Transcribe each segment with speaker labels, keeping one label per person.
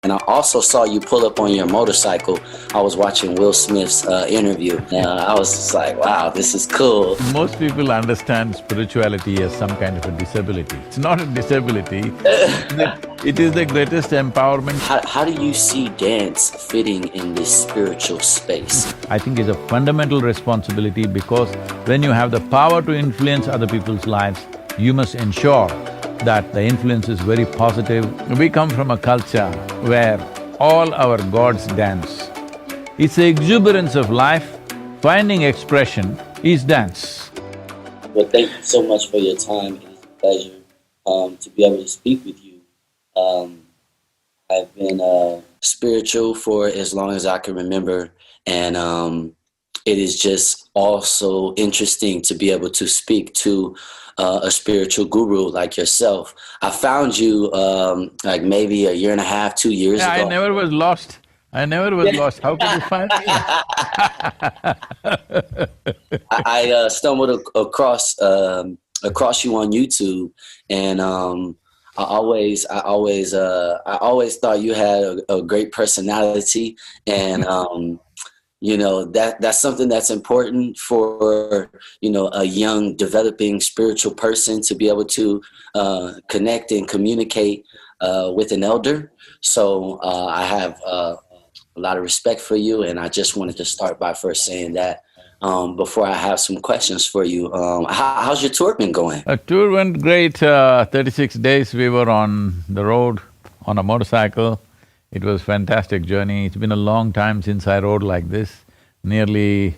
Speaker 1: And I also saw you pull up on your motorcycle. I was watching Will Smith's interview. I was just like, wow, this is cool.
Speaker 2: Most people understand spirituality as some kind of a disability. It's not a disability, it is the greatest empowerment.
Speaker 1: How do you see dance fitting in this spiritual space?
Speaker 2: I think it's a fundamental responsibility because when you have the power to influence other people's lives, you must ensure that the influence is very positive. We come from a culture where all our gods dance. It's the exuberance of life, finding expression is dance.
Speaker 1: Well, thank you so much for your time. It is a pleasure to be able to speak with you. I've been spiritual for as long as I can remember, and it is just also interesting to be able to speak to a spiritual guru like yourself. I found you like maybe a year and a half, 2 years ago.
Speaker 2: I never was lost. I never was lost. How could you find me?
Speaker 1: I stumbled across you on YouTube, and I always thought you had a great personality, and you know, that's something that's important for, you know, a young developing spiritual person to be able to connect and communicate with an elder. So I have a lot of respect for you, and I just wanted to start by first saying that before I have some questions for you. How's your tour been going?
Speaker 2: Our tour went great. 36 days we were on the road on a motorcycle. It was a fantastic journey. It's been a long time since I rode like this, nearly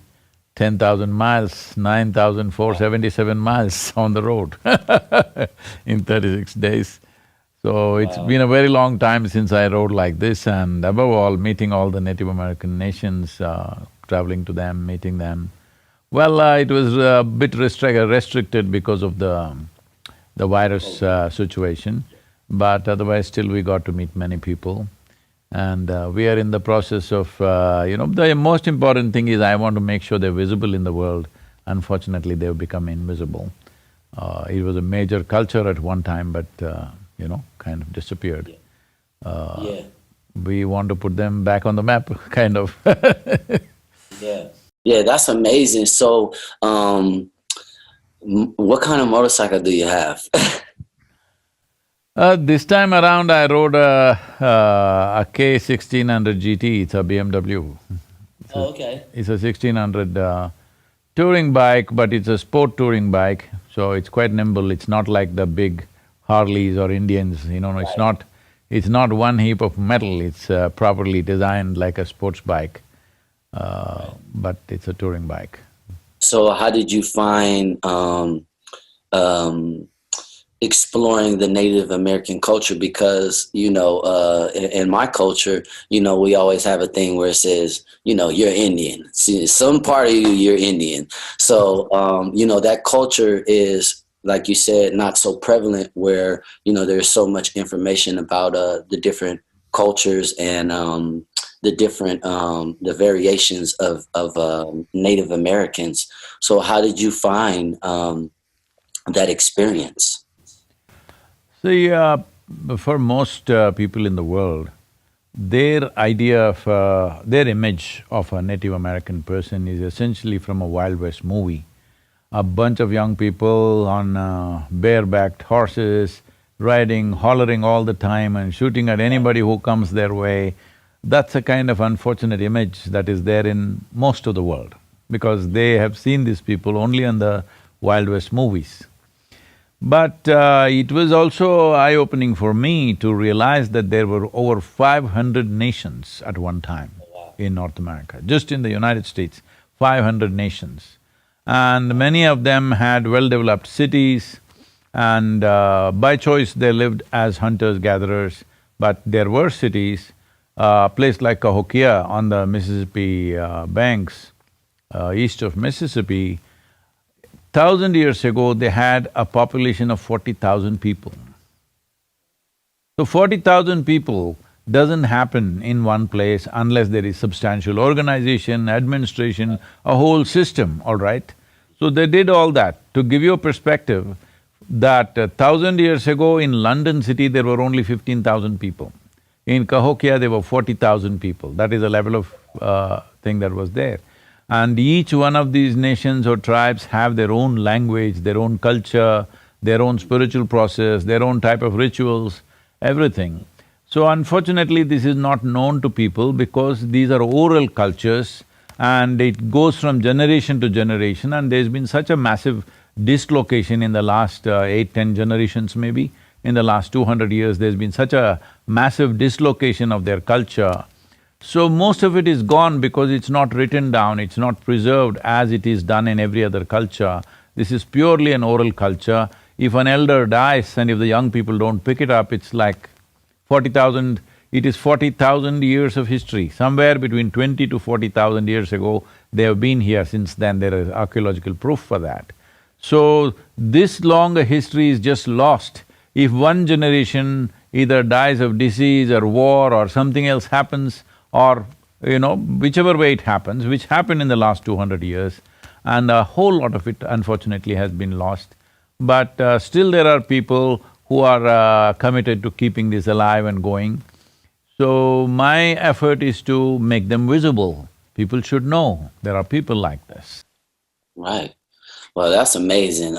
Speaker 2: 10,000 miles, 9,477 miles on the road in 36 days. So it's been a very long time since I rode like this, and above all, meeting all the Native American nations, traveling to them, meeting them. Well, it was a bit restricted because of the virus situation, but otherwise still we got to meet many people. And we are in the process of, you know, the most important thing is I want to make sure they're visible in the world. Unfortunately, they've become invisible. It was a major culture at one time, but, you know, kind of disappeared. We want to put them back on the map, kind of.
Speaker 1: Yeah, that's amazing. So, what kind of motorcycle do you have?
Speaker 2: This time around I rode a K1600 GT, it's a BMW.
Speaker 1: Okay.
Speaker 2: It's a 1600 touring bike, but it's a sport touring bike, so it's quite nimble. It's not like the big Harleys or Indians, you know, it's not one heap of metal, it's properly designed like a sports bike, but it's a touring bike.
Speaker 1: So how did you find exploring the Native American culture? Because, you know, in my culture, you know, we always have a thing where it says, you know, you're Indian. See, some part of you, you're Indian. So, you know, that culture is, like you said, not so prevalent where, you know, there's so much information about the different cultures and the different, the variations of Native Americans. So how did you find that experience?
Speaker 2: See, for most people in the world, their idea of… their image of a Native American person is essentially from a Wild West movie. A bunch of young people on barebacked horses, riding, hollering all the time and shooting at anybody who comes their way. That's a kind of unfortunate image that is there in most of the world, because they have seen these people only in the Wild West movies. But it was also eye-opening for me to realize that there were over 500 nations at one time in North America. Just in the United States, 500 nations. And many of them had well-developed cities, and by choice they lived as hunters-gatherers. But there were cities, a place like Cahokia on the Mississippi banks, east of Mississippi, 1,000 years ago, they had a population of 40,000 people. So 40,000 people doesn't happen in one place unless there is substantial organization, administration, a whole system, all right? So they did all that. To give you a perspective, that 1,000 years ago in London city, there were only 15,000 people. In Cahokia, there were 40,000 people. That is the level of thing that was there. And each one of these nations or tribes have their own language, their own culture, their own spiritual process, their own type of rituals, everything. So unfortunately, this is not known to people because these are oral cultures and it goes from generation to generation, and there's been such a massive dislocation in the last 8–10 generations maybe. In the last 200 years, there's been such a massive dislocation of their culture. So most of it is gone because it's not written down, it's not preserved as it is done in every other culture. This is purely an oral culture. If an elder dies and if the young people don't pick it up, it's like 40,000… it is 40,000 years of history. Somewhere between 20 to 40,000 years ago, they have been here. Since then, there is archaeological proof for that. So, this long a history is just lost. If one generation either dies of disease or war or something else happens, or whichever way it happens, which happened in the last 200 years, and a whole lot of it unfortunately has been lost. But still there are people who are committed to keeping this alive and going. So my effort is to make them visible. People should know there are people like this.
Speaker 1: Right. Well, that's amazing.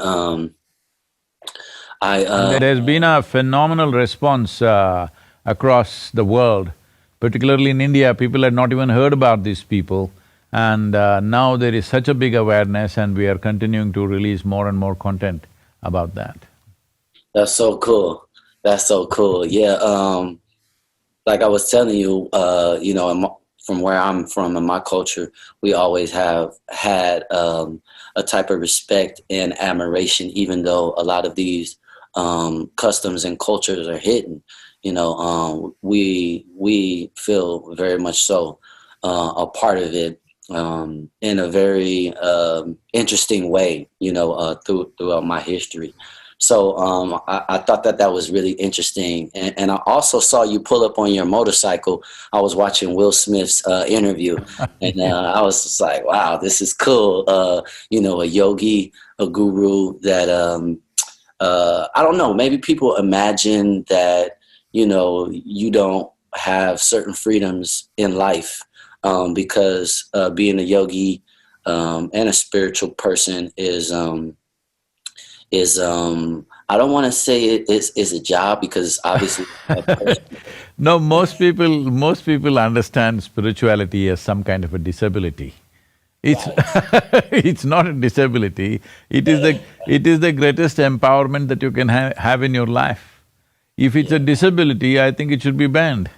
Speaker 2: There's been a phenomenal response across the world, particularly in India. People had not even heard about these people, and now there is such a big awareness, and we are continuing to release more and more content about that.
Speaker 1: That's so cool. That's so cool. Yeah. Like I was telling you, from where I'm from in my culture, we always have had a type of respect and admiration, even though a lot of these customs and cultures are hidden. We feel very much so a part of it in a very interesting way, throughout my history. So I thought that was really interesting. And I also saw you pull up on your motorcycle. I was watching Will Smith's interview, and I was just like, wow, this is cool. A yogi, a guru that, I don't know, maybe people imagine that, you don't have certain freedoms in life because being a yogi and a spiritual person is I don't want to say it is a job, because obviously
Speaker 2: No, most people understand spirituality as some kind of a disability. It's it's not a disability, it is the greatest empowerment that you can have in your life. If it's a disability, I think it should be banned.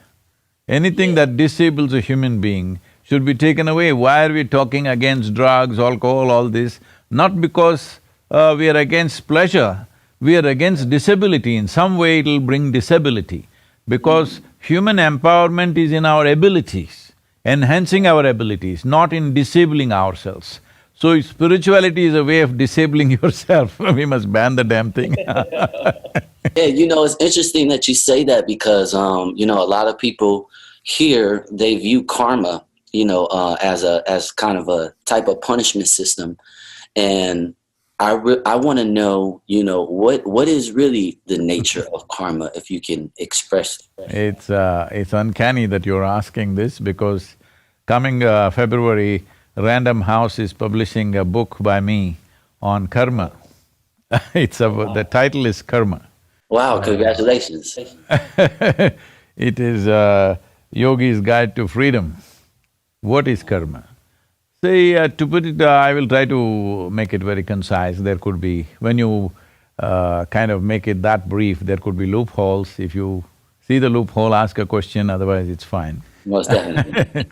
Speaker 2: Anything that disables a human being should be taken away. Why are we talking against drugs, alcohol, all this? Not because we are against pleasure, we are against disability. In some way it'll bring disability, because human empowerment is in our abilities, enhancing our abilities, not in disabling ourselves. So if spirituality is a way of disabling yourself, we must ban the damn thing.
Speaker 1: Yeah, it's interesting that you say that, because a lot of people here, they view karma, as kind of a type of punishment system. And I want to know, what is really the nature of karma, if you can express it.
Speaker 2: It's uncanny that you're asking this, because coming February, Random House is publishing a book by me on karma. The title is Karma.
Speaker 1: Wow, congratulations.
Speaker 2: It is Yogi's Guide to Freedom. What is karma? See, to put it, I will try to make it very concise. There could be… when you kind of make it that brief, there could be loopholes. If you see the loophole, ask a question, otherwise it's fine.
Speaker 1: Most definitely.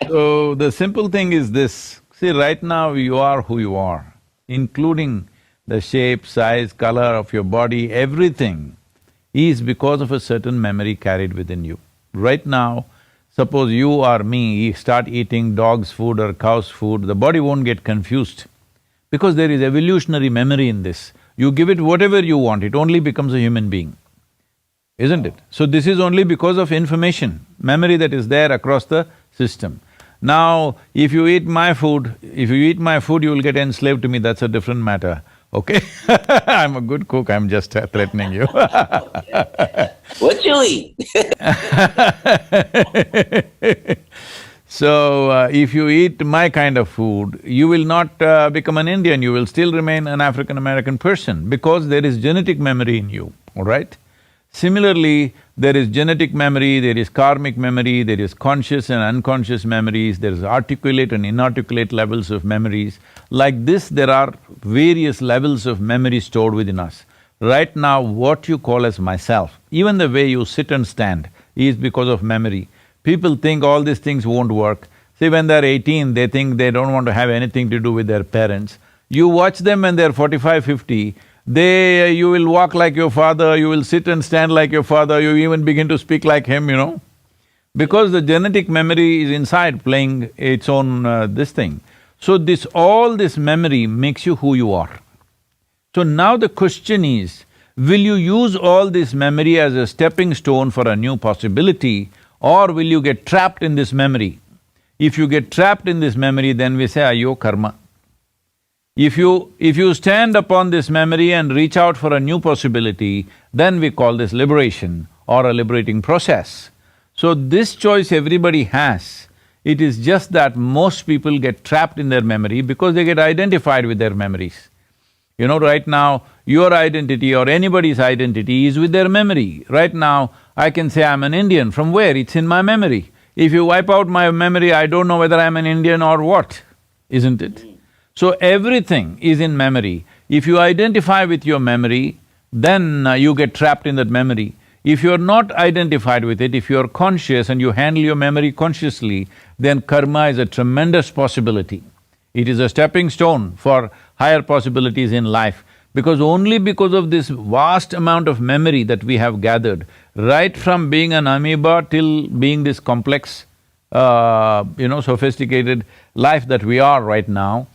Speaker 2: So, the simple thing is this: see, right now you are who you are, including the shape, size, color of your body, everything is because of a certain memory carried within you. Right now, suppose you or me start eating dog's food or cow's food, the body won't get confused, because there is evolutionary memory in this. You give it whatever you want, it only becomes a human being, isn't it? So this is only because of information, memory that is there across the system. Now, if you eat my food, you will get enslaved to me, that's a different matter. okay? I'm a good cook, I'm just threatening you.
Speaker 1: What you eat?
Speaker 2: So, if you eat my kind of food, you will not become an Indian, you will still remain an African-American person because there is genetic memory in you, all right? Similarly, there is genetic memory, there is karmic memory, there is conscious and unconscious memories, there is articulate and inarticulate levels of memories. Like this, there are various levels of memory stored within us. Right now, what you call as myself, even the way you sit and stand is because of memory. People think all these things won't work. See, when they're 18, they think they don't want to have anything to do with their parents. You watch them when they're 45, 50, you will walk like your father, you will sit and stand like your father, you even begin to speak like him, you know. Because the genetic memory is inside playing its own this thing. So all this memory makes you who you are. So now the question is, will you use all this memory as a stepping stone for a new possibility, or will you get trapped in this memory? If you get trapped in this memory, then we say, ayo karma. If you stand upon this memory and reach out for a new possibility, then we call this liberation or a liberating process. So this choice everybody has. It is just that most people get trapped in their memory because they get identified with their memories. You know, right now, your identity or anybody's identity is with their memory. Right now, I can say I'm an Indian. From where? It's in my memory. If you wipe out my memory, I don't know whether I'm an Indian or what, isn't it? So everything is in memory. If you identify with your memory, then you get trapped in that memory. If you're not identified with it, if you're conscious and you handle your memory consciously, then karma is a tremendous possibility. It is a stepping stone for higher possibilities in life, because only because of this vast amount of memory that we have gathered, right from being an amoeba till being this complex, sophisticated life that we are right now,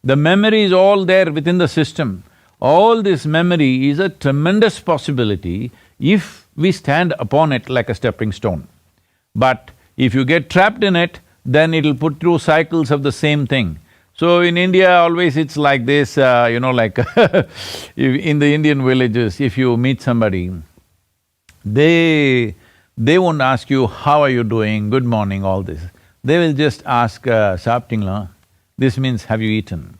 Speaker 2: the memory is all there within the system. All this memory is a tremendous possibility if we stand upon it like a stepping stone. But if you get trapped in it, then it'll put through cycles of the same thing. So in India, always it's like this, like in the Indian villages, if you meet somebody, they won't ask you, how are you doing, good morning, all this. They will just ask, Saptingla, this means, have you eaten?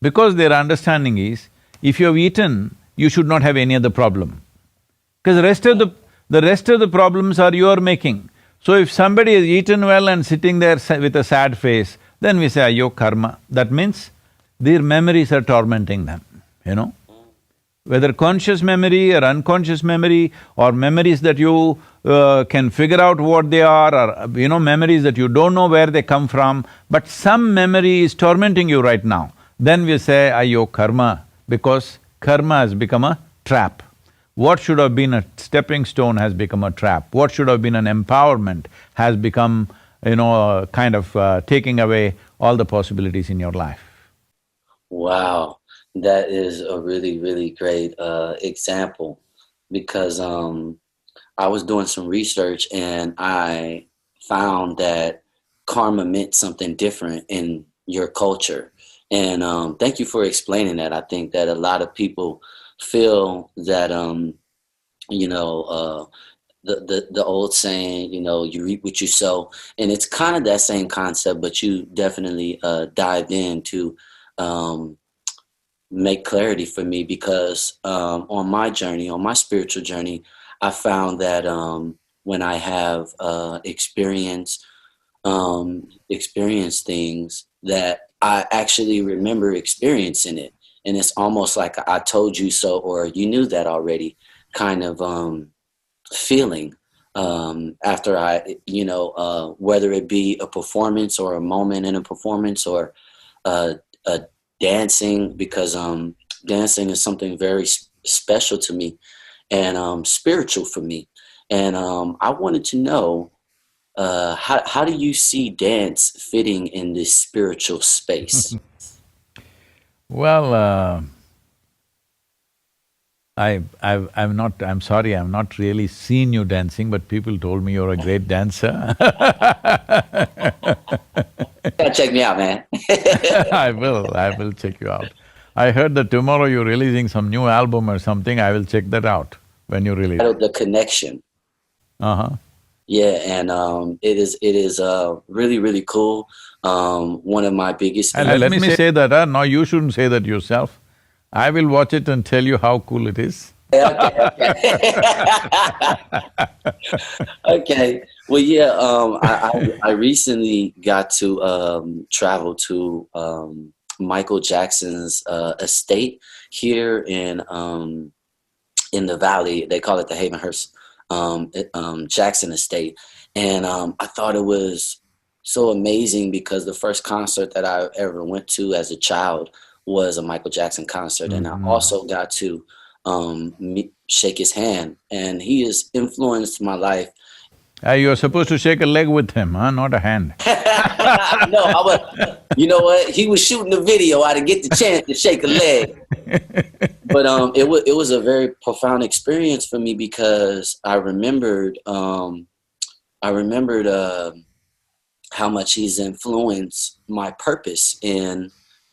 Speaker 2: Because their understanding is, if you have eaten, you should not have any other problem. Because the rest of the problems are your making. So if somebody has eaten well and sitting there with a sad face, then we say, ayo karma. That means their memories are tormenting them, you know. Whether conscious memory or unconscious memory, or memories that you can figure out what they are, or memories that you don't know where they come from, but some memory is tormenting you right now, then we say, ayo karma, because karma has become a trap. What should have been a stepping stone has become a trap. What should have been an empowerment has become, kind of taking away all the possibilities in your life.
Speaker 1: Wow, that is a really, really great example, because I was doing some research and I found that karma meant something different in your culture. And thank you for explaining that. I think that a lot of people feel that, the old saying, you reap what you sow, and it's kind of that same concept, but you definitely dived in to make clarity for me, because on my journey, on my spiritual journey, I found that when I have experienced things, that I actually remember experiencing it, and it's almost like I told you so, or you knew that already, kind of feeling after I, whether it be a performance or a moment in a performance, or a dancing, because dancing is something very special to me and spiritual for me. And I wanted to know, how do you see dance fitting in this spiritual space?
Speaker 2: Well, I'm sorry, I've not really seen you dancing, but people told me you're a great dancer.
Speaker 1: You gotta check me out, man.
Speaker 2: I will check you out. I heard that tomorrow you're releasing some new album or something. I will check that out when you release.
Speaker 1: Titled The Connection.
Speaker 2: Uh-huh.
Speaker 1: Yeah, and it is really really cool. One of my biggest.
Speaker 2: And let me say that, no, you shouldn't say that yourself. I will watch it and tell you how cool it is.
Speaker 1: Okay. Okay. Well, yeah. I recently got to travel to Michael Jackson's estate here in the valley. They call it the Havenhurst Jackson estate, and I thought it was so amazing because the first concert that I ever went to as a child was a Michael Jackson concert, and I also got to shake his hand, and he has influenced my life.
Speaker 2: You're supposed to shake a leg with him, huh? Not a hand.
Speaker 1: No, you know what? He was shooting the video. I didn't get the chance to shake a leg. But it was a very profound experience for me because I remembered how much he's influenced my purpose in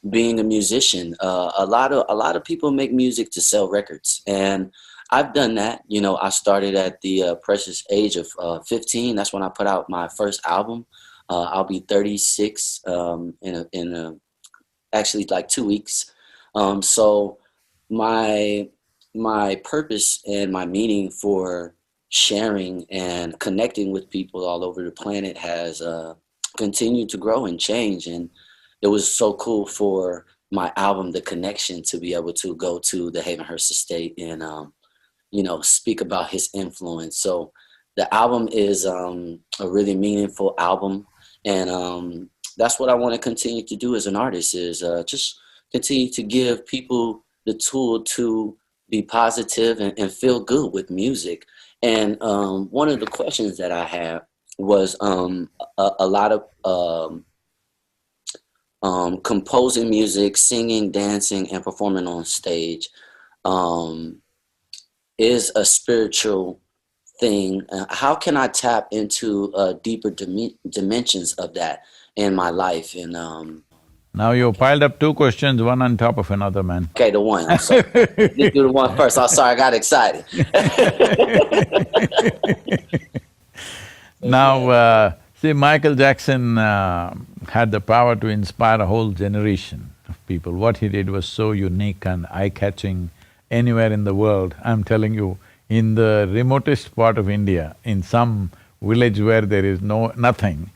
Speaker 1: being a musician. A lot of people make music to sell records, and I've done that. You know, I started at the precious age of 15. That's when I put out my first album. I'll be 36 in actually like 2 weeks. So my purpose and my meaning for sharing and connecting with people all over the planet has continued to grow and change. And it was so cool for my album, The Connection, to be able to go to the Havenhurst estate and speak about his influence. So the album is a really meaningful album, and that's what I want to continue to do as an artist, is just continue to give people the tool to be positive and feel good with music. And one of the questions that I had was a lot of composing music, singing, dancing, and performing on stage is a spiritual thing. How can I tap into deeper dimensions of that in my life? And
Speaker 2: now you piled up two questions, one on top of another, man.
Speaker 1: Okay, the one. I'm sorry. Let's do the one first. I'm sorry, I got excited.
Speaker 2: Now, see, Michael Jackson had the power to inspire a whole generation of people. What he did was so unique and eye-catching. Anywhere in the world, I'm telling you, in the remotest part of India, in some village where there is nothing,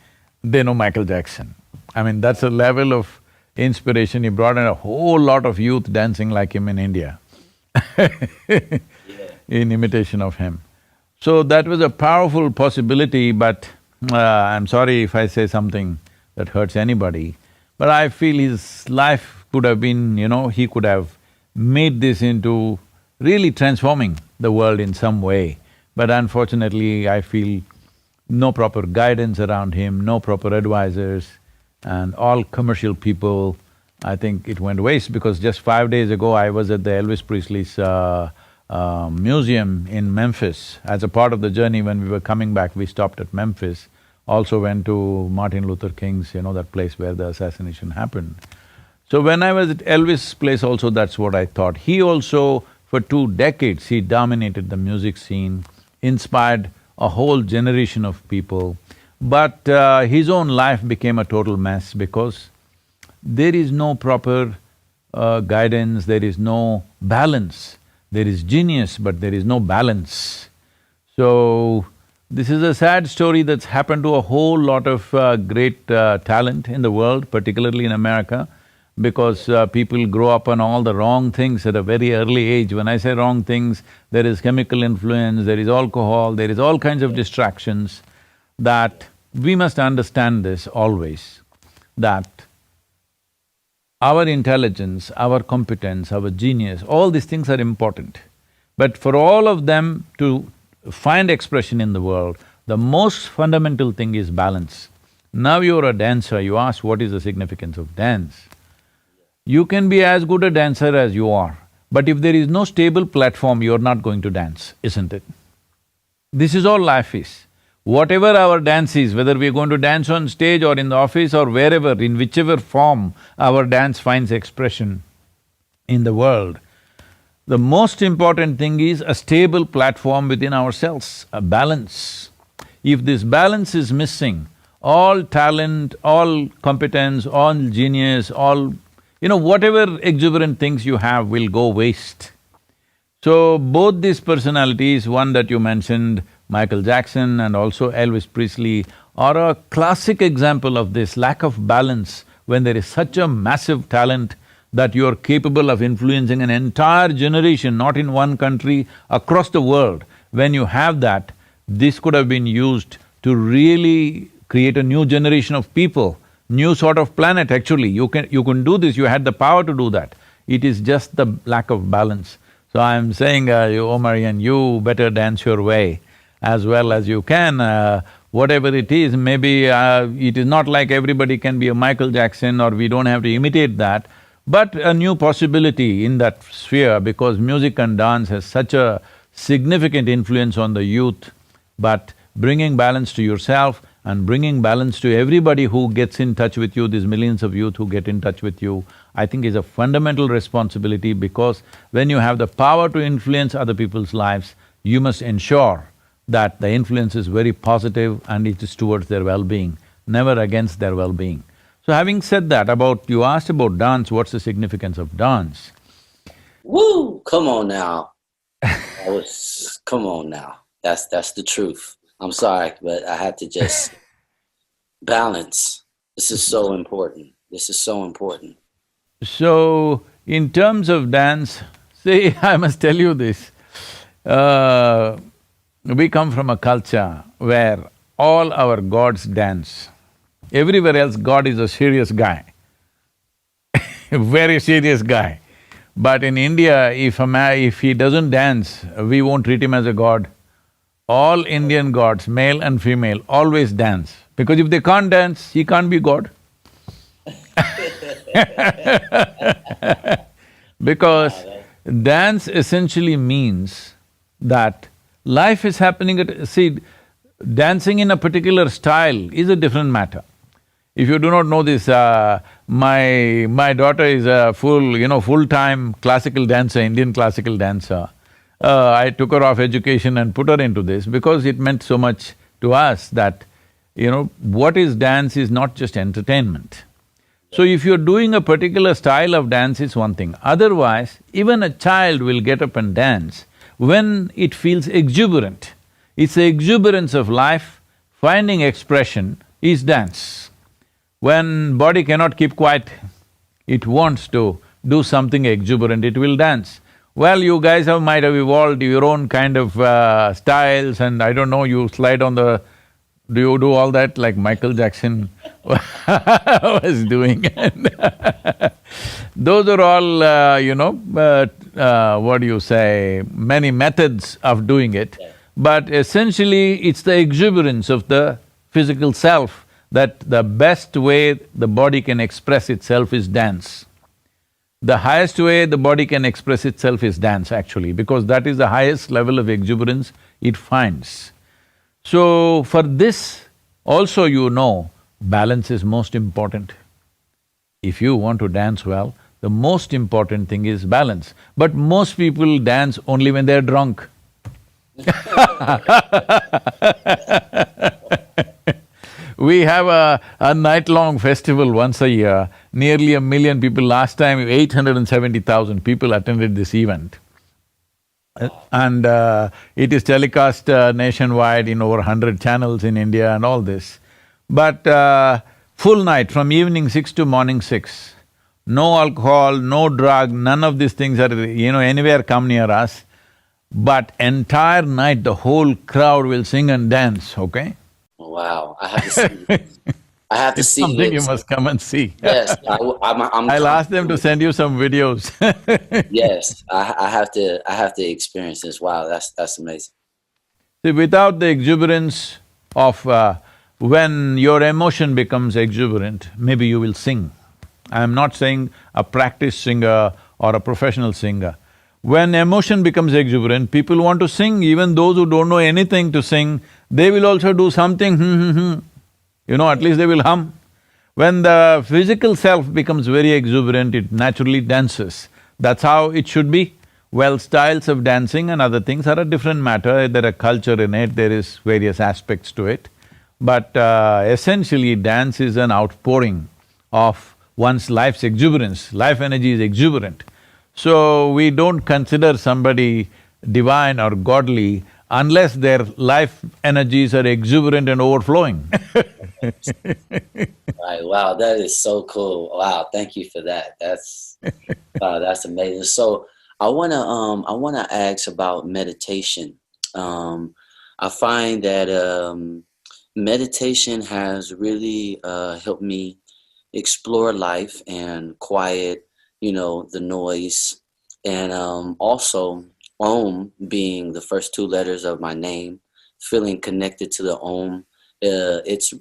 Speaker 2: they know Michael Jackson. I mean, that's a level of inspiration. He brought in a whole lot of youth dancing like him in India in imitation of him. So that was a powerful possibility, but I'm sorry if I say something that hurts anybody, but I feel his life could have been, he could have made this into really transforming the world in some way. But unfortunately, I feel no proper guidance around him, no proper advisors, and all commercial people. I think it went waste, because just 5 days ago I was at the Elvis Presley's museum in Memphis. As a part of the journey, when we were coming back, we stopped at Memphis. Also went to Martin Luther King's, that place where the assassination happened. So when I was at Elvis' place also, that's what I thought. He also, for 2 decades, he dominated the music scene, inspired a whole generation of people. But his own life became a total mess because there is no proper guidance, there is no balance. There is genius, but there is no balance. So, this is a sad story that's happened to a whole lot of great talent in the world, particularly in America, because people grow up on all the wrong things at a very early age. When I say wrong things, there is chemical influence, there is alcohol, there is all kinds of distractions, that we must understand this always, that our intelligence, our competence, our genius, all these things are important. But for all of them to find expression in the world, the most fundamental thing is balance. Now you're a dancer, you ask what is the significance of dance. You can be as good a dancer as you are, but if there is no stable platform, you're not going to dance, isn't it? This is all life is. Whatever our dance is, whether we're going to dance on stage or in the office or wherever, in whichever form our dance finds expression, in the world, the most important thing is a stable platform within ourselves, a balance. If this balance is missing, all talent, all competence, all genius, all… whatever exuberant things you have will go waste. So, both these personalities, one that you mentioned, Michael Jackson and also Elvis Presley, are a classic example of this lack of balance when there is such a massive talent that you are capable of influencing an entire generation, not in one country, across the world. When you have that, this could have been used to really create a new generation of people, new sort of planet actually. You can do this, you had the power to do that. It is just the lack of balance. So I'm saying, Omarion, you better dance your way as well as you can. Whatever it is, maybe it is not like everybody can be a Michael Jackson or we don't have to imitate that, but a new possibility in that sphere because music and dance has such a significant influence on the youth. But bringing balance to yourself and bringing balance to everybody who gets in touch with you, these millions of youth who get in touch with you, I think is a fundamental responsibility because when you have the power to influence other people's lives, you must ensure that the influence is very positive and it is towards their well-being, never against their well-being. So having said that, you asked about dance, what's the significance of dance?
Speaker 1: Woo! Come on now. Come on now. That's the truth. I'm sorry, but I had to just… balance. This is so important. This is so important.
Speaker 2: So, in terms of dance, see, I must tell you this, we come from a culture where all our gods dance. Everywhere else, God is a serious guy, a very serious guy. But in India, if he doesn't dance, we won't treat him as a god. All Indian gods, male and female, always dance. Because if they can't dance, he can't be God. Because dance essentially means that life is happening at… See, dancing in a particular style is a different matter. If you do not know this, my daughter is a full-time classical dancer, Indian classical dancer. I took her off education and put her into this because it meant so much to us that, what is dance is not just entertainment. So if you're doing a particular style of dance, it's one thing. Otherwise, even a child will get up and dance when it feels exuberant. It's the exuberance of life, finding expression is dance. When body cannot keep quiet, it wants to do something exuberant, it will dance. Well, you guys might have evolved your own kind of styles and I don't know, you slide on the… Do you do all that like Michael Jackson was doing? Those are all, what do you say, many methods of doing it. But essentially, it's the exuberance of the physical self that the best way the body can express itself is dance. The highest way the body can express itself is dance actually, because that is the highest level of exuberance it finds. So, for this also balance is most important. If you want to dance well, the most important thing is balance. But most people dance only when they're drunk. We have a night-long festival once a year, nearly 1 million people. Last time, 870,000 people attended this event. And it is telecast nationwide in over 100 channels in India and all this. But full night, from evening 6 to morning 6, no alcohol, no drug, none of these things are, anywhere come near us. But entire night, the whole crowd will sing and dance, okay?
Speaker 1: Wow, I have to see this. I have to
Speaker 2: It's
Speaker 1: see
Speaker 2: something
Speaker 1: this.
Speaker 2: you must come and see.
Speaker 1: Yes,
Speaker 2: I'll ask them to send you some videos.
Speaker 1: Yes, I have to experience this. Wow, that's amazing.
Speaker 2: See, without the exuberance of… when your emotion becomes exuberant, maybe you will sing. I'm not saying a practiced singer or a professional singer. When emotion becomes exuberant, people want to sing, even those who don't know anything to sing, they will also do something, at least they will hum. When the physical self becomes very exuberant, it naturally dances. That's how it should be. Well, styles of dancing and other things are a different matter, there are culture in it, there is various aspects to it. But essentially, dance is an outpouring of one's life's exuberance, life energy is exuberant. So, we don't consider somebody divine or godly unless their life energies are exuberant and overflowing.
Speaker 1: Right. Wow, that is so cool. Wow, thank you for that. Wow, that's amazing. So I wanna ask about meditation. I find that meditation has really helped me explore life and quiet, the noise, and also Om being the first two letters of my name, feeling connected to the Om. It's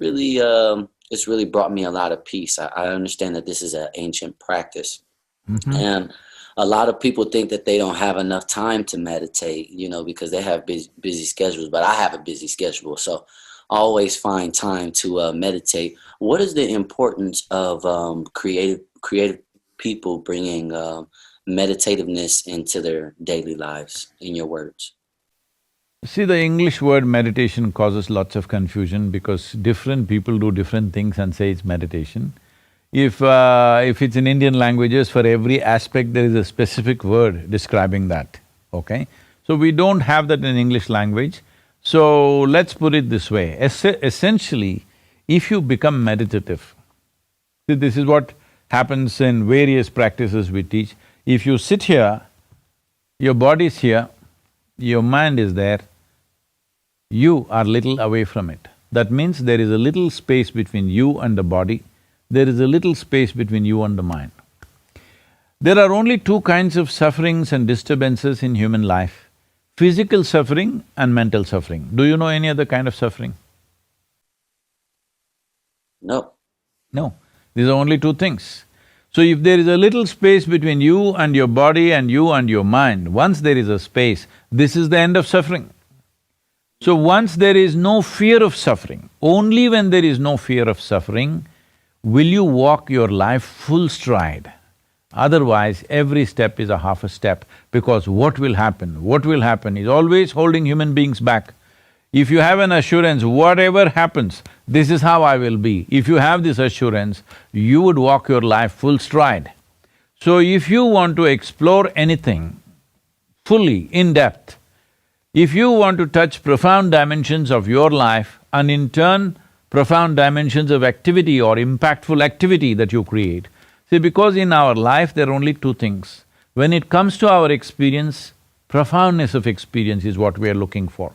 Speaker 1: really brought me a lot of peace. I understand that this is an ancient practice, and a lot of people think that they don't have enough time to meditate, because they have busy schedules. But I have a busy schedule, so I always find time to meditate. What is the importance of creative people bringing meditativeness into their daily lives, in your words?
Speaker 2: See, the English word meditation causes lots of confusion because different people do different things and say it's meditation. If it's in Indian languages, for every aspect there is a specific word describing that, okay? So we don't have that in English language. So let's put it this way, essentially, if you become meditative, see, this is what happens in various practices we teach. If you sit here, your body is here, your mind is there, you are little away from it. That means there is a little space between you and the body, there is a little space between you and the mind. There are only two kinds of sufferings and disturbances in human life: physical suffering and mental suffering. Do you know any other kind of suffering?
Speaker 1: No.
Speaker 2: No, these are only two things. So if there is a little space between you and your body and you and your mind, once there is a space, this is the end of suffering. So once there is no fear of suffering, only when there is no fear of suffering, will you walk your life full stride. Otherwise, every step is a half a step, because what will happen is always holding human beings back. If you have an assurance, whatever happens, this is how I will be, if you have this assurance, you would walk your life full stride. So if you want to explore anything fully, in depth, if you want to touch profound dimensions of your life and in turn profound dimensions of activity or impactful activity that you create, see, because in our life there are only two things. When it comes to our experience, profoundness of experience is what we are looking for.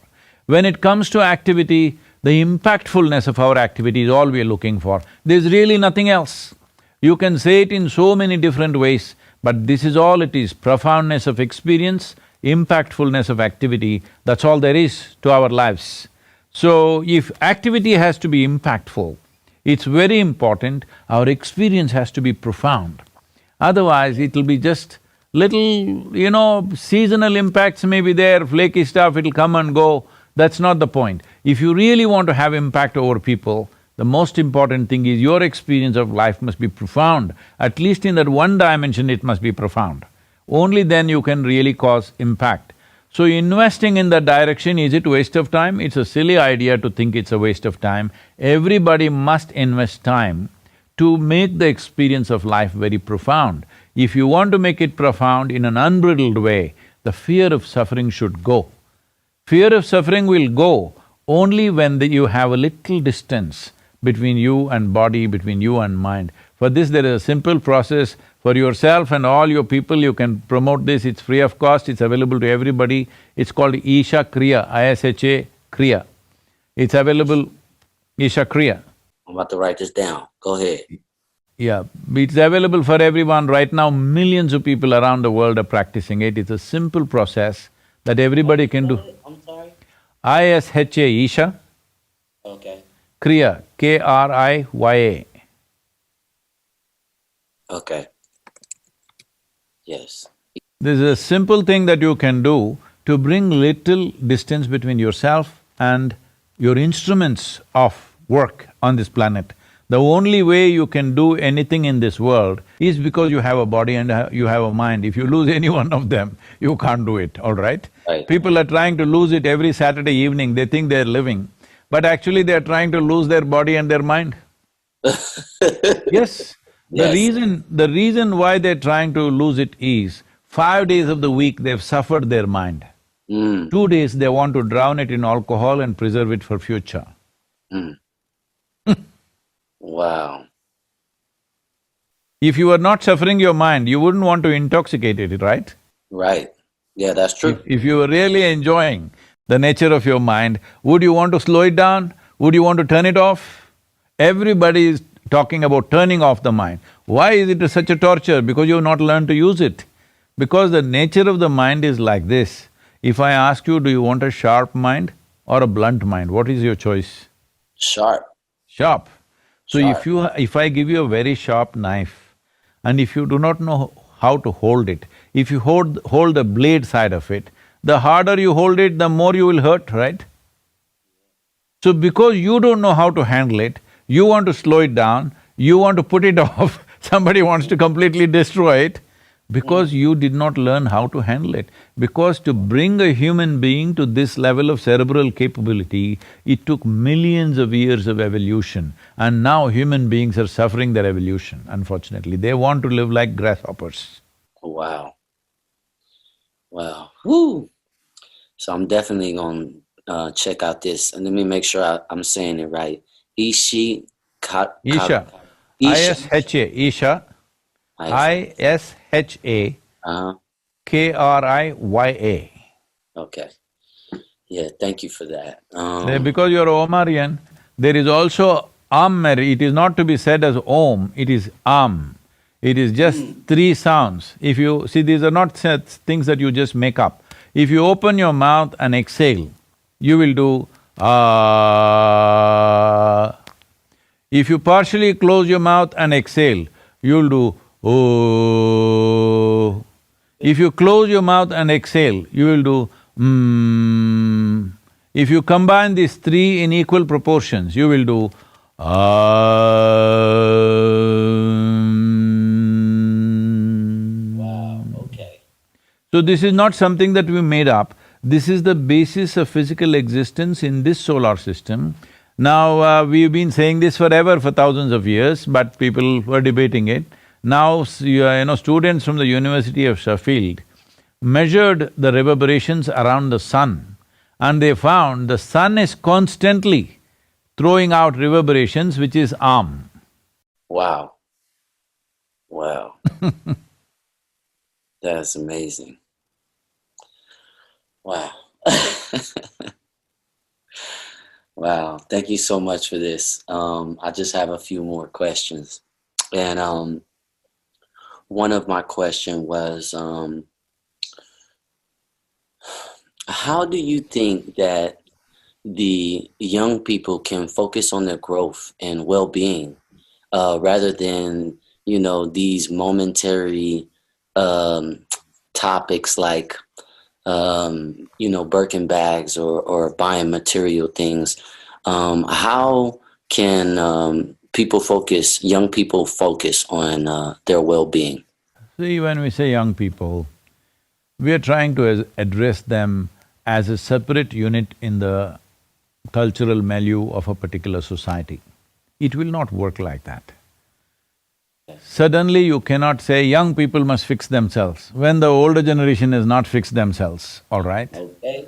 Speaker 2: When it comes to activity, the impactfulness of our activity is all we are looking for. There's really nothing else. You can say it in so many different ways, but this is all it is: profoundness of experience, impactfulness of activity, that's all there is to our lives. So, if activity has to be impactful, it's very important our experience has to be profound. Otherwise, it'll be just little, seasonal impacts may be there, flaky stuff, it'll come and go. That's not the point. If you really want to have impact over people, the most important thing is your experience of life must be profound. At least in that one dimension, it must be profound. Only then you can really cause impact. So investing in that direction, is it waste of time? It's a silly idea to think it's a waste of time. Everybody must invest time to make the experience of life very profound. If you want to make it profound in an unbridled way, the fear of suffering should go. Fear of suffering will go only when you have a little distance between you and body, between you and mind. For this, there is a simple process. For yourself and all your people, you can promote this, it's free of cost, it's available to everybody. It's called Isha Kriya, ISHA Kriya. It's available, Isha Kriya.
Speaker 1: I'm about to write this down. Go ahead.
Speaker 2: Yeah, it's available for everyone. Right now, millions of people around the world are practicing it. It's a simple process that everybody can do.
Speaker 1: I'm sorry?
Speaker 2: ISHA, Isha.
Speaker 1: Okay.
Speaker 2: Kriya, Kriya.
Speaker 1: Okay. Yes.
Speaker 2: This is a simple thing that you can do to bring little distance between yourself and your instruments of work on this planet. The only way you can do anything in this world is because you have a body and you have a mind. If you lose any one of them, you can't do it, all right?
Speaker 1: Right.
Speaker 2: People are trying to lose it every Saturday evening, they think they're living, but actually they're trying to lose their body and their mind. Yes.
Speaker 1: Yes.
Speaker 2: The reason why they're trying to lose it is, 5 days of the week they've suffered their mind. 2 days they want to drown it in alcohol and preserve it for future.
Speaker 1: Wow.
Speaker 2: If you were not suffering your mind, you wouldn't want to intoxicate it, right?
Speaker 1: Right. Yeah, that's true.
Speaker 2: If you were really enjoying the nature of your mind, would you want to slow it down? Would you want to turn it off? Everybody is talking about turning off the mind. Why is it such a torture? Because you've not learned to use it. Because the nature of the mind is like this. If I ask you, do you want a sharp mind or a blunt mind, what is your choice?
Speaker 1: Sharp.
Speaker 2: Sharp. So
Speaker 1: Sharp.
Speaker 2: if I give you a very sharp knife, and if you do not know how to hold it, if you hold the blade side of it, the harder you hold it, the more you will hurt, right? So because you don't know how to handle it, you want to slow it down, you want to put it off, somebody wants to completely destroy it, because you did not learn how to handle it. Because to bring a human being to this level of cerebral capability, it took millions of years of evolution, and now human beings are suffering their evolution, unfortunately. They want to live like grasshoppers.
Speaker 1: Wow. Wow. Woo! So I'm definitely gonna check out this, and let me make sure I'm saying it right. Ishi
Speaker 2: Isha.
Speaker 1: Isha.
Speaker 2: I-S-H-A, Isha. I-S-H-A
Speaker 1: Uh-huh.
Speaker 2: K-R-I-Y-A.
Speaker 1: Okay. Yeah, thank you for that.
Speaker 2: Because you're Omarion, there is also Ammeri, it is not to be said as Om, it is Am. It is just three sounds. If you… see, these are not things that you just make up. If you open your mouth and exhale, you will do If you partially close your mouth and exhale, you'll do Oh. If you close your mouth and exhale, you will do If you combine these three in equal proportions, you will do
Speaker 1: Wow, okay.
Speaker 2: So this is not something that we made up, this is the basis of physical existence in this solar system. Now, we've been saying this forever, for thousands of years, but people were debating it. Now, students from the University of Sheffield measured the reverberations around the sun, and they found the sun is constantly throwing out reverberations, which is Am.
Speaker 1: Wow. Wow. That's amazing. Wow. Wow, thank you so much for this. I just have a few more questions. And one of my question was, how do you think that the young people can focus on their growth and well-being rather than, these momentary topics like, Birkin bags or buying material things? How can young people focus on their well-being?
Speaker 2: See, when we say young people, we are trying to address them as a separate unit in the cultural milieu of a particular society. It will not work like that. Suddenly you cannot say young people must fix themselves when the older generation has not fixed themselves, all right?
Speaker 1: Okay.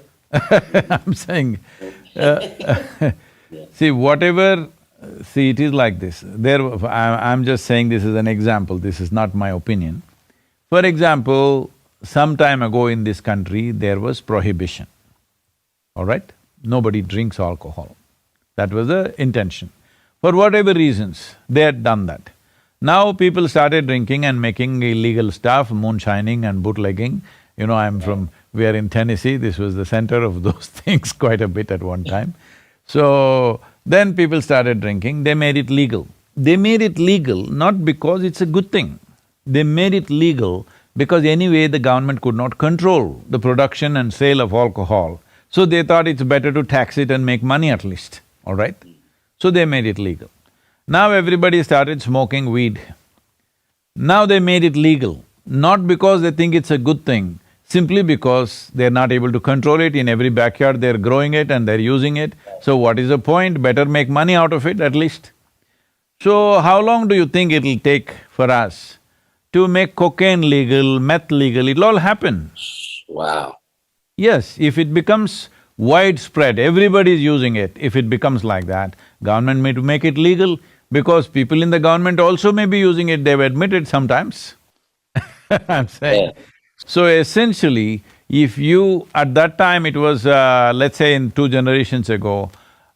Speaker 2: I'm saying, see, it is like this. I'm just saying this is an example, this is not my opinion. For example, some time ago in this country, there was prohibition, all right? Nobody drinks alcohol. That was the intention. For whatever reasons, they had done that. Now people started drinking and making illegal stuff, moonshining and bootlegging. We are in Tennessee, this was the center of those things quite a bit at one time. So, then people started drinking, they made it legal. They made it legal not because it's a good thing. They made it legal because anyway the government could not control the production and sale of alcohol. So they thought it's better to tax it and make money at least, all right? So they made it legal. Now everybody started smoking weed. Now they made it legal, not because they think it's a good thing, simply because they're not able to control it. In every backyard they're growing it and they're using it. So what is the point? Better make money out of it at least. So how long do you think it'll take for us to make cocaine legal, meth legal? It'll all happen.
Speaker 1: Wow.
Speaker 2: Yes, if it becomes widespread, everybody is using it, if it becomes like that, government may to make it legal, because people in the government also may be using it, they've admitted sometimes. I'm saying.
Speaker 1: Yeah.
Speaker 2: So essentially, if you… at that time it was, let's say in 2 generations ago,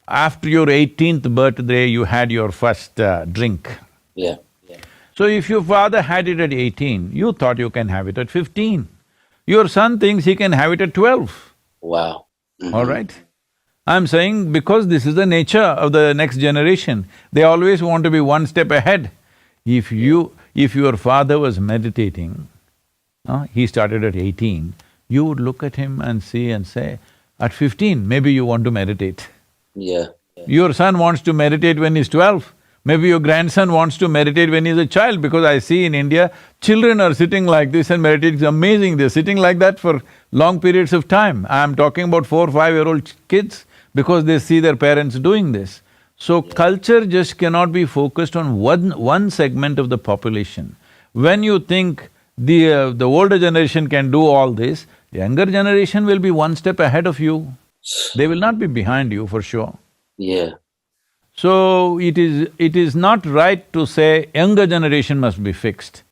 Speaker 2: after your 18th birthday you had your first drink.
Speaker 1: Yeah. Yeah.
Speaker 2: So if your father had it at 18, you thought you can have it at 15. Your son thinks he can have it at 12.
Speaker 1: Wow.
Speaker 2: All right? I'm saying because this is the nature of the next generation, they always want to be one step ahead. If your father was meditating, he started at 18, you would look at him and see and say, at 15, maybe you want to meditate.
Speaker 1: Yeah.
Speaker 2: Your son wants to meditate when he's 12. Maybe your grandson wants to meditate when he's a child, because I see in India, children are sitting like this and meditating. It's amazing, they're sitting like that for long periods of time. I'm talking about 4 or 5-year-old kids, because they see their parents doing this. So culture just cannot be focused on one segment of the population. When you think the older generation can do all this, the younger generation will be one step ahead of you. They will not be behind you for sure.
Speaker 1: Yeah.
Speaker 2: So it is not right to say younger generation must be fixed.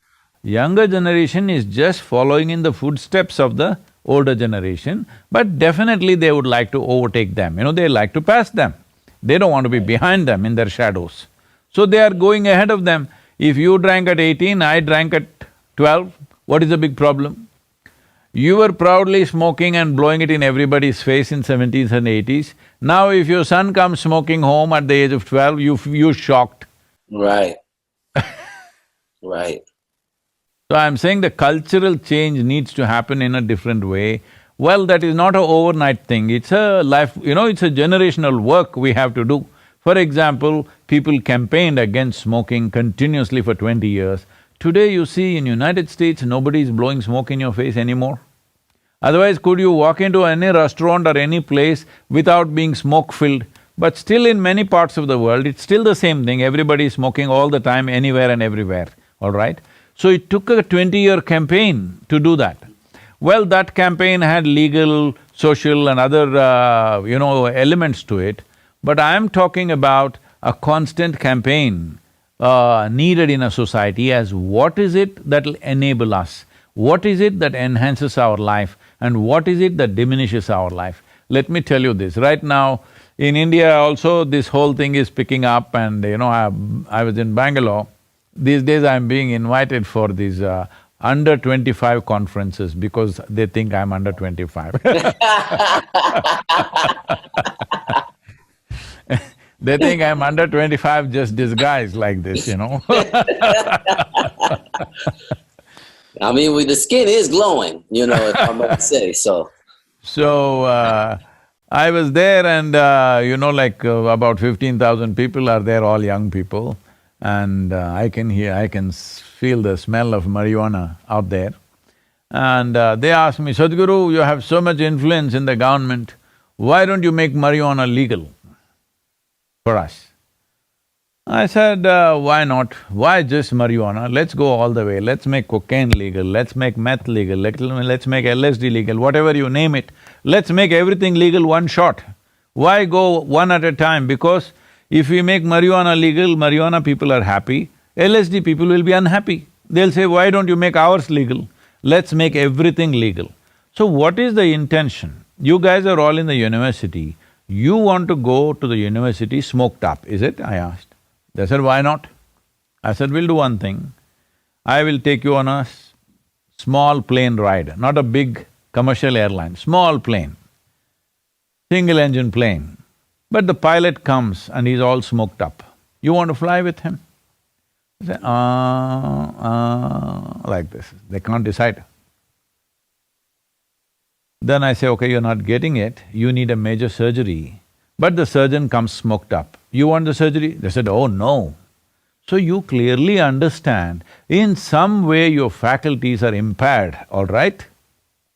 Speaker 2: Younger generation is just following in the footsteps of the older generation, but definitely they would like to overtake them, they like to pass them. They don't want to be behind them in their shadows. So they are going ahead of them. If you drank at 18, I drank at 12, what is the big problem? You were proudly smoking and blowing it in everybody's face in 70s and 80s. Now if your son comes smoking home at the age of 12, you're shocked.
Speaker 1: Right. Right.
Speaker 2: So I'm saying the cultural change needs to happen in a different way. Well, that is not an overnight thing, it's a life… it's a generational work we have to do. For example, people campaigned against smoking continuously for 20 years. Today you see in United States, nobody is blowing smoke in your face anymore. Otherwise, could you walk into any restaurant or any place without being smoke-filled? But still in many parts of the world, it's still the same thing, everybody is smoking all the time, anywhere and everywhere, all right? So it took a 20-year campaign to do that. Well, that campaign had legal, social and other, elements to it, but I am talking about a constant campaign needed in a society as what is it that'll enable us, what is it that enhances our life and what is it that diminishes our life. Let me tell you this, right now in India also this whole thing is picking up, and I was in Bangalore. These days I'm being invited for these under 25 conferences because they think I'm under 25. They think I'm under 25 just disguised like this,
Speaker 1: I mean, the skin is glowing, if I might say so.
Speaker 2: So, I was there and, about 15,000 people are there, all young people. And I can feel the smell of marijuana out there. And they asked me, Sadhguru, you have so much influence in the government, why don't you make marijuana legal for us? I said, why not? Why just marijuana? Let's go all the way, let's make cocaine legal, let's make meth legal, let's make LSD legal, whatever you name it. Let's make everything legal one shot. Why go one at a time? Because if we make marijuana legal, marijuana people are happy, LSD people will be unhappy. They'll say, why don't you make ours legal? Let's make everything legal. So what is the intention? You guys are all in the university, you want to go to the university smoked up, is it? I asked. They said, why not? I said, we'll do one thing. I will take you on a small plane ride, not a big commercial airline, small plane, single-engine plane. But the pilot comes and he's all smoked up. You want to fly with him? I say, like this. They can't decide. Then I say, okay, you're not getting it, you need a major surgery. But the surgeon comes smoked up. You want the surgery? They said, oh no, So you clearly understand, in some way your faculties are impaired, all right?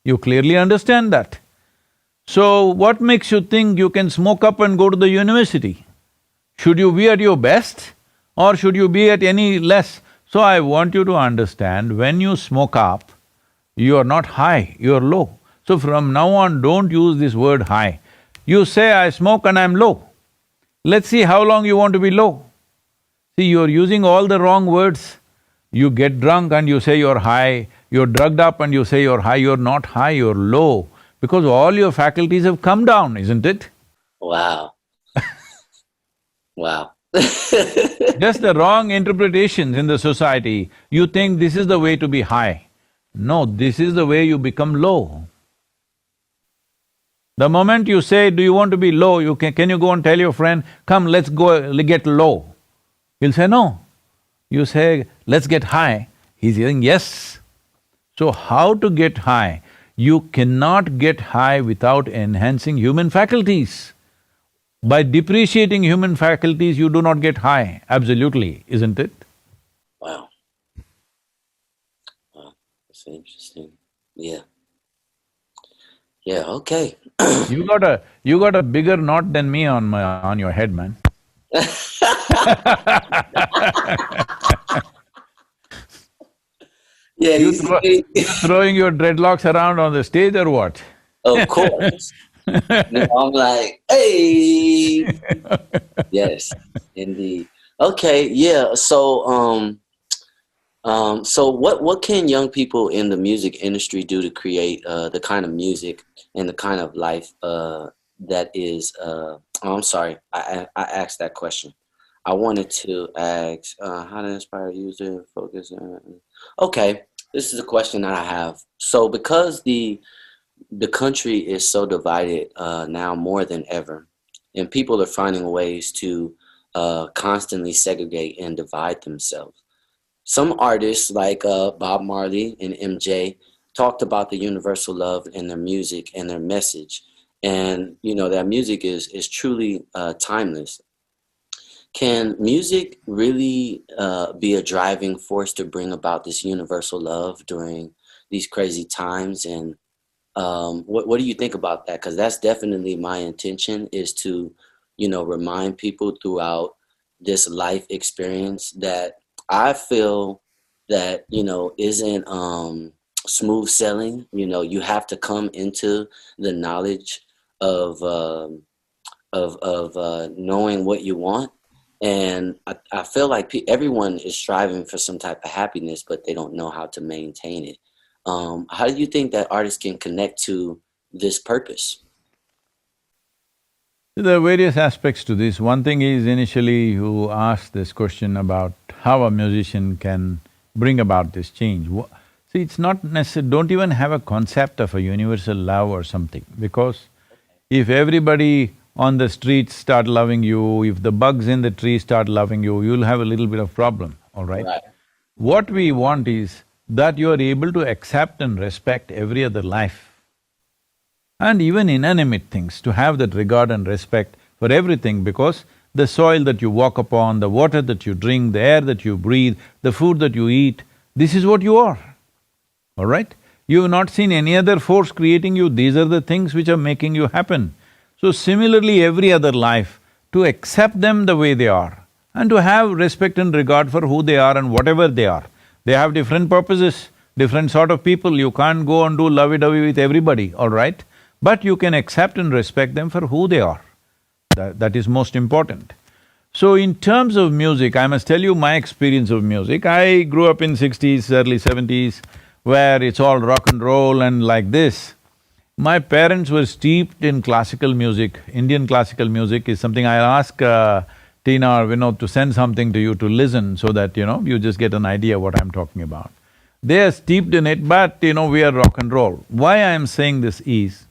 Speaker 2: You clearly understand that. So what makes you think you can smoke up and go to the university? Should you be at your best or should you be at any less? So I want you to understand, when you smoke up, you are not high, you are low. So from now on, don't use this word high. You say, I smoke and I'm low. Let's see how long you want to be low. See, you're using all the wrong words. You get drunk and you say you're high, you're drugged up and you say you're high, you're not high, you're low, because all your faculties have come down, isn't it?
Speaker 1: Wow. Wow.
Speaker 2: Just the wrong interpretations in the society. You think this is the way to be high. No, this is the way you become low. The moment you say, do you want to be low, can you go and tell your friend, come, let's go get low? He'll say no. You say, let's get high, he's saying yes. So how to get high? You cannot get high without enhancing human faculties. By depreciating human faculties, you do not get high, absolutely, isn't it?
Speaker 1: Wow. Wow, that's interesting. Yeah. Yeah, okay.
Speaker 2: You got a bigger knot than me on your head, man.
Speaker 1: Yeah, you see,
Speaker 2: You throwing your dreadlocks around on the stage or what?
Speaker 1: of course. I'm like, hey. Yes, indeed. Okay, yeah. So what can young people in the music industry do to create the kind of music and the kind of life that is? Oh, I'm sorry, I asked that question. I wanted to ask how to inspire user focus. Okay, this is a question that I have. So because the country is so divided now more than ever, and people are finding ways to constantly segregate and divide themselves. Some artists like Bob Marley and MJ talked about the universal love in their music and their message, and you know that music is truly timeless. Can music really be a driving force to bring about this universal love during these crazy times? And what do you think about that? Because that's definitely my intention, is to, you know, remind people throughout this life experience that I feel that, you know, isn't smooth sailing. You know, you have to come into the knowledge of knowing what you want. And I feel like everyone is striving for some type of happiness, but they don't know how to maintain it. How do you think that artists can connect to this purpose?
Speaker 2: There are various aspects to this. One thing is, initially you asked this question about how a musician can bring about this change. See, it's not necessary, don't even have a concept of a universal love or something, because if everybody on the streets start loving you, if the bugs in the tree start loving you, you'll have a little bit of problem, all right?
Speaker 1: Right.
Speaker 2: What we want is that you are able to accept and respect every other life, and even inanimate things, to have that regard and respect for everything, because the soil that you walk upon, the water that you drink, the air that you breathe, the food that you eat, this is what you are, all right? You have not seen any other force creating you, these are the things which are making you happen. So similarly, every other life, to accept them the way they are and to have respect and regard for who they are and whatever they are. They have different purposes, different sort of people, you can't go and do lovey-dovey with everybody, all right? But you can accept and respect them for who they are. That is most important. So in terms of music, I must tell you my experience of music. I grew up in 60s, early 70s, where it's all rock and roll and like this. My parents were steeped in classical music. Indian classical music is something I'll ask Tina or Vinod to send something to you to listen, so that, you know, you just get an idea what I'm talking about. They are steeped in it, but, you know, we are rock and roll. Why I am saying this is,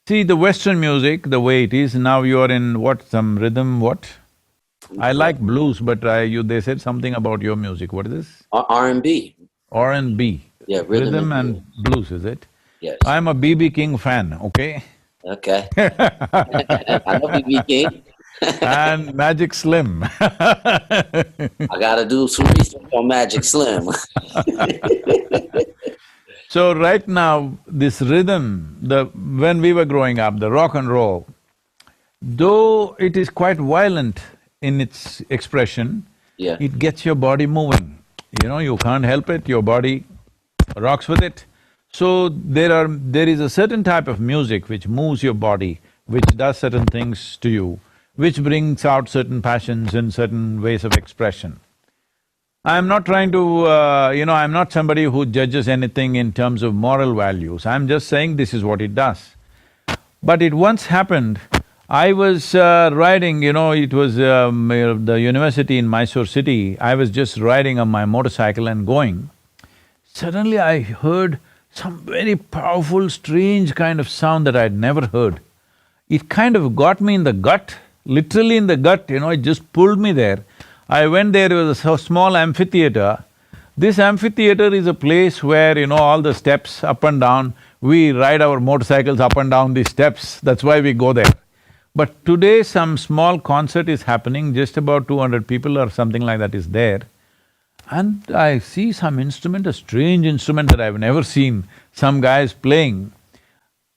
Speaker 2: see, the Western music, the way it is, now you're in what, some rhythm, what? I like blues, but they said something about your music, what is this?
Speaker 1: R&B.
Speaker 2: R&B.
Speaker 1: Yeah,
Speaker 2: rhythm and blues, is it?
Speaker 1: Yes.
Speaker 2: I'm a B.B. King fan, okay?
Speaker 1: Okay. I know B.B. King.
Speaker 2: and Magic Slim.
Speaker 1: I gotta do some research on Magic Slim.
Speaker 2: So right now, this rhythm, when we were growing up, the rock and roll, though it is quite violent in its expression,
Speaker 1: Yeah.
Speaker 2: it gets your body moving. You know, you can't help it, your body rocks with it. So there is a certain type of music which moves your body, which does certain things to you, which brings out certain passions and certain ways of expression. I'm not trying to, I'm not somebody who judges anything in terms of moral values, I'm just saying this is what it does. But it once happened, I was riding, it was the university in Mysore city, I was just riding on my motorcycle and going. Suddenly I heard some very powerful, strange kind of sound that I'd never heard. It kind of got me in the gut, literally in the gut, it just pulled me there. I went there, it was a small amphitheater. This amphitheater is a place where, all the steps up and down, we ride our motorcycles up and down these steps, that's why we go there. But today some small concert is happening, just about 200 people or something like that is there. And I see some instrument, a strange instrument that I've never seen, some guys playing.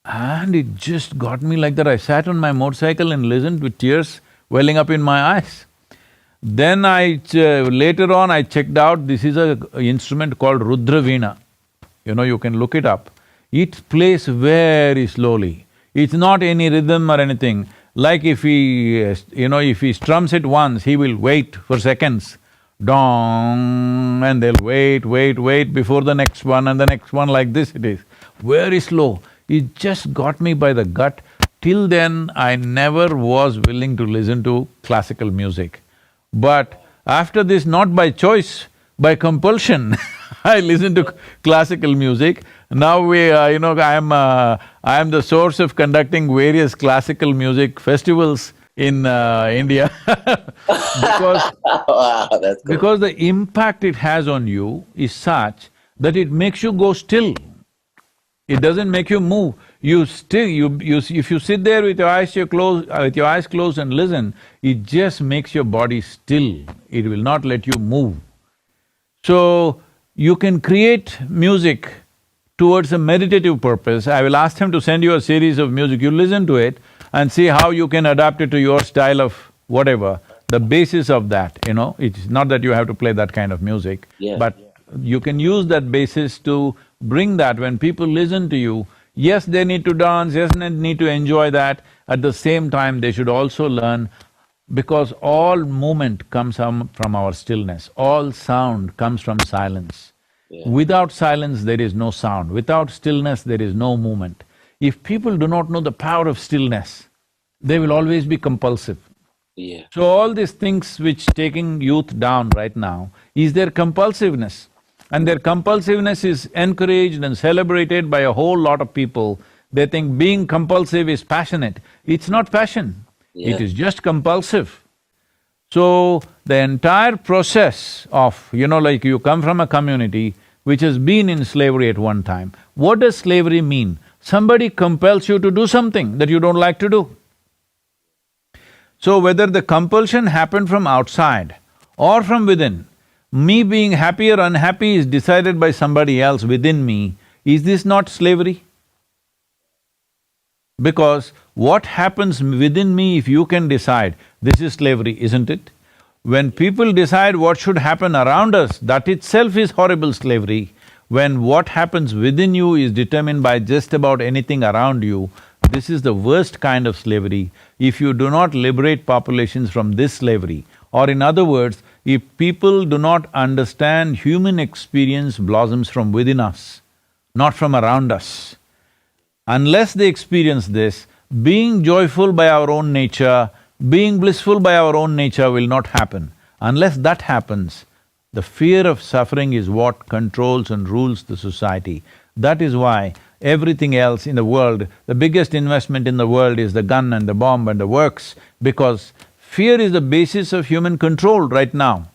Speaker 2: And it just got me like that. I sat on my motorcycle and listened with tears welling up in my eyes. Then later on I checked out, this is a instrument called Rudra Veena. You can look it up. It plays very slowly. It's not any rhythm or anything. Like if he strums it once, he will wait for seconds. Dong, and they'll wait before the next one and the next one, like this it is. Very slow. It just got me by the gut. Till then, I never was willing to listen to classical music. But after this, not by choice, by compulsion, I listen to classical music. Now I am the source of conducting various classical music festivals in India because…
Speaker 1: Wow, that's cool.
Speaker 2: Because the impact it has on you is such that it makes you go still. It doesn't make you move. If you sit there with your eyes closed and listen, it just makes your body still. It will not let you move. So, you can create music towards a meditative purpose. I will ask him to send you a series of music, you listen to it and see how you can adapt it to your style of whatever. The basis of that, it's not that you have to play that kind of music, but you can use that basis to bring that. When people listen to you, yes, they need to dance, yes, they need to enjoy that. At the same time, they should also learn, because all movement comes from our stillness, all sound comes from silence. Without silence, there is no sound. Without stillness, there is no movement. If people do not know the power of stillness, they will always be compulsive. So all these things which taking youth down right now is their compulsiveness. And their compulsiveness is encouraged and celebrated by a whole lot of people. They think being compulsive is passionate. It's not passion, it is just compulsive. So, the entire process of, like you come from a community which has been in slavery at one time. What does slavery mean? Somebody compels you to do something that you don't like to do. So, whether the compulsion happened from outside or from within, me being happy or unhappy is decided by somebody else within me, is this not slavery? Because what happens within me, if you can decide, this is slavery, isn't it? When people decide what should happen around us, that itself is horrible slavery. When what happens within you is determined by just about anything around you, this is the worst kind of slavery. If you do not liberate populations from this slavery, or in other words, if people do not understand human experience blossoms from within us, not from around us. Unless they experience this, being joyful by our own nature, being blissful by our own nature will not happen. Unless that happens, the fear of suffering is what controls and rules the society. That is why everything else in the world, the biggest investment in the world is the gun and the bomb and the works, because fear is the basis of human control right now.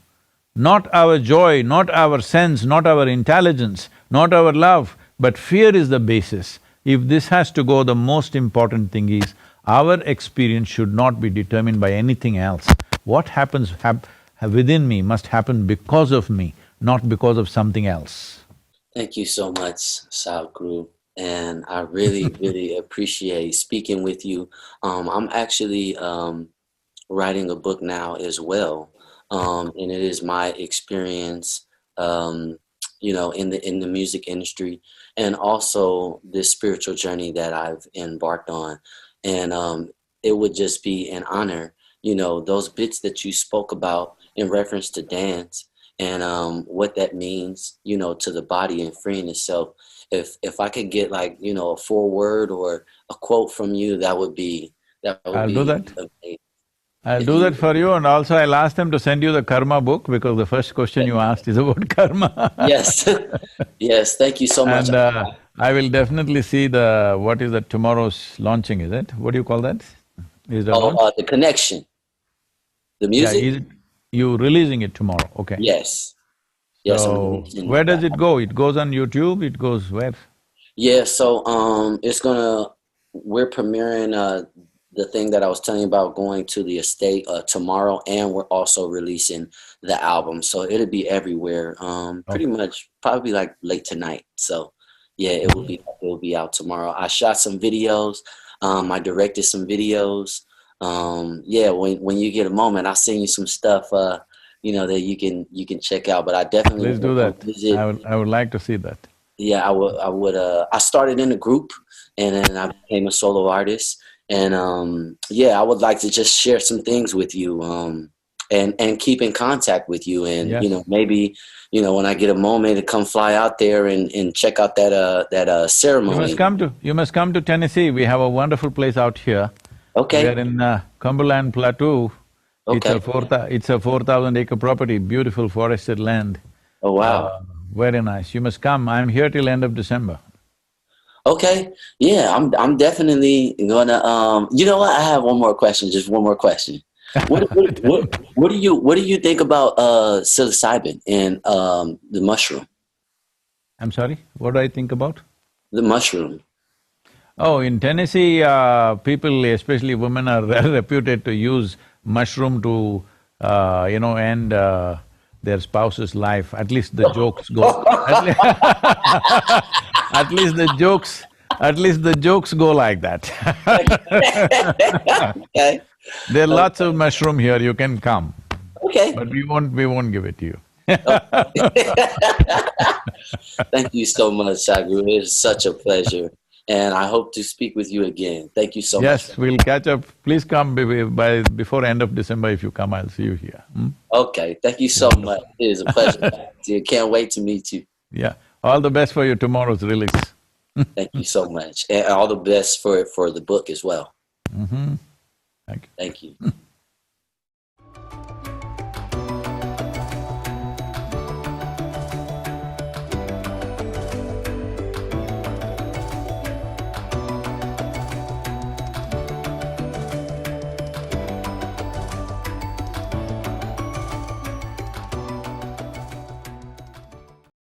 Speaker 2: Not our joy, not our sense, not our intelligence, not our love, but fear is the basis. If this has to go, the most important thing is Our experience should not be determined by anything else. What happens within me must happen because of me, not because of something else.
Speaker 1: Thank you so much, Sadhguru. And I really, really appreciate speaking with you. I'm actually writing a book now as well, and it is my experience, in the music industry, and also this spiritual journey that I've embarked on. And it would just be an honor, those bits that you spoke about in reference to dance and what that means, to the body and freeing itself. If I could get like, a foreword or a quote from you, that would
Speaker 2: I'll do
Speaker 1: be
Speaker 2: that.
Speaker 1: amazing.
Speaker 2: I'll
Speaker 1: If
Speaker 2: do that
Speaker 1: you,
Speaker 2: for you, and also I'll ask them to send you the karma book, because the first question you asked is about karma.
Speaker 1: yes, yes, thank you so much.
Speaker 2: And I will definitely see what is that, tomorrow's launching, is it? What do you call that? Is the
Speaker 1: Oh,
Speaker 2: launch?
Speaker 1: the connection, the
Speaker 2: Yeah,
Speaker 1: music.
Speaker 2: is it, you releasing it tomorrow, okay.
Speaker 1: Yes, yes, I'm
Speaker 2: So,
Speaker 1: releasing
Speaker 2: where does
Speaker 1: that.
Speaker 2: it go? It goes on YouTube, it goes where?
Speaker 1: Yeah, so we're premiering the thing that I was telling you about, going to the estate tomorrow, and we're also releasing the album. So it'll be everywhere. Pretty
Speaker 2: Okay.
Speaker 1: much probably like late tonight. So yeah,
Speaker 2: Mhm.
Speaker 1: it will be out tomorrow. I shot some videos. I directed some videos. Yeah, when you get a moment, I'll send you some stuff that you can check out. But I definitely
Speaker 2: Please
Speaker 1: want to
Speaker 2: do
Speaker 1: come
Speaker 2: that.
Speaker 1: visit.
Speaker 2: I would like to see that.
Speaker 1: Yeah, I started in a group, and then I became a solo artist. And yeah, I would like to just share some things with you, and keep in contact with you. And
Speaker 2: Yes.
Speaker 1: maybe, when I get a moment to come fly out there and check out that ceremony.
Speaker 2: You must come to Tennessee. We have a wonderful place out here. We
Speaker 1: Okay.
Speaker 2: are in Cumberland Plateau.
Speaker 1: Okay.
Speaker 2: It's a 4,000 acre property, beautiful forested land.
Speaker 1: Oh, wow.
Speaker 2: Very nice. You must come. I'm here till end of December.
Speaker 1: Okay. Yeah, I'm definitely gonna. You know what? I have one more question. Just one more question. What do you think about psilocybin and the mushroom?
Speaker 2: I'm sorry, what do I think about?
Speaker 1: The mushroom.
Speaker 2: Oh, in Tennessee, people, especially women, are reputed to use mushroom to, end their spouse's life. At least the jokes go. At least the jokes, at least the jokes go like that.
Speaker 1: Okay.
Speaker 2: There are lots of mushroom here. You can come,
Speaker 1: Okay.
Speaker 2: but we won't give it to you.
Speaker 1: Thank you so much, Sadhguru. It is such a pleasure, and I hope to speak with you again. Thank you so much.
Speaker 2: Yes, we'll catch up. Please come before end of December. If you come, I'll see you here. Hmm?
Speaker 1: Okay. Thank you so much.
Speaker 2: Wonderful.
Speaker 1: It is a pleasure. Can't wait to meet you.
Speaker 2: Yeah. All the best for your tomorrow's release.
Speaker 1: Thank you so much, and all the best for the book as well.
Speaker 2: Mm-hmm. Thank you.
Speaker 1: Thank you.